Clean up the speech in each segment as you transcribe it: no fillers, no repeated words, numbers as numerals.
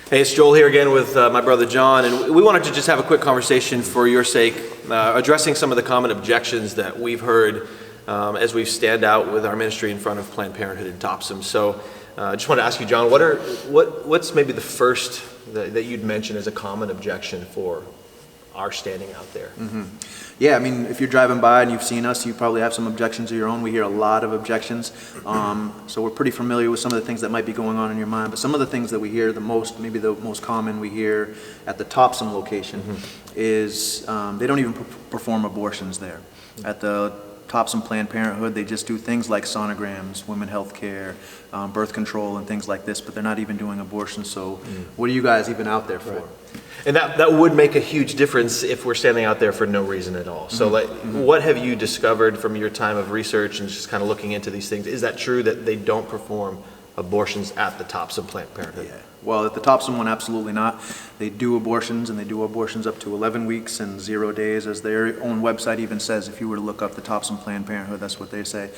Hey, it's Joel here again with my brother John, and we wanted to just have a quick conversation for your sake, addressing some of the common objections that we've heard as we stand out with our ministry in front of Planned Parenthood in Topsham. So I just want to ask you, John, what's maybe the first that you'd mention as a common objection for our standing out there? Mm-hmm. Yeah, I mean, if you're driving by and you've seen us, you probably have some objections of your own. We hear a lot of objections. So we're pretty familiar with some of the things that might be going on in your mind. But some of the things that we hear the most, maybe the most common we hear at the Topsham location is they don't even perform abortions there. At the Topsham Planned Parenthood, they just do things like sonograms, women health care, birth control, and things like this, but they're not even doing abortions. So what are you guys even out there for? Right. And that would make a huge difference if we're standing out there for no reason at all. So what have you discovered from your time of research and just kind of looking into these things? Is that true that they don't perform abortions at the Topsham Planned Parenthood? Yeah. Well, at the Topsham one, absolutely not. They do abortions, and they do abortions up to 11 weeks and 0 days, as their own website even says. If you were to look up the Topsham Planned Parenthood, that's what they say.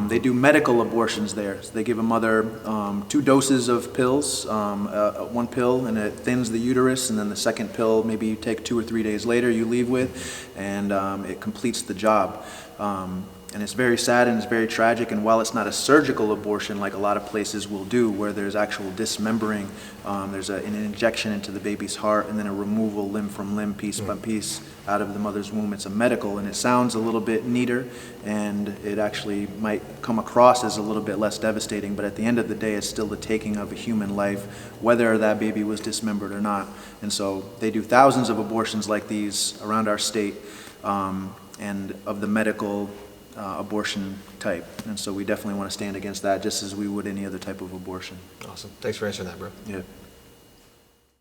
They do medical abortions there. So they give a mother 2 doses of pills, one pill, and it thins the uterus, and then the second pill, maybe you take 2 or 3 days later, you leave with, and it completes the job. And it's very sad and it's very tragic, and while it's not a surgical abortion like a lot of places will do, where there's actual dismembering, there's an injection into the baby's heart and then a removal limb from limb, piece by piece, out of the mother's womb. It's a medical, and it sounds a little bit neater, and it actually might come across as a little bit less devastating, but at the end of the day, it's still the taking of a human life, whether that baby was dismembered or not. And so they do thousands of abortions like these around our state, and of the medical abortion type, and so we definitely want to stand against that, just as we would any other type of abortion. Awesome. Thanks for answering that, bro. Yeah.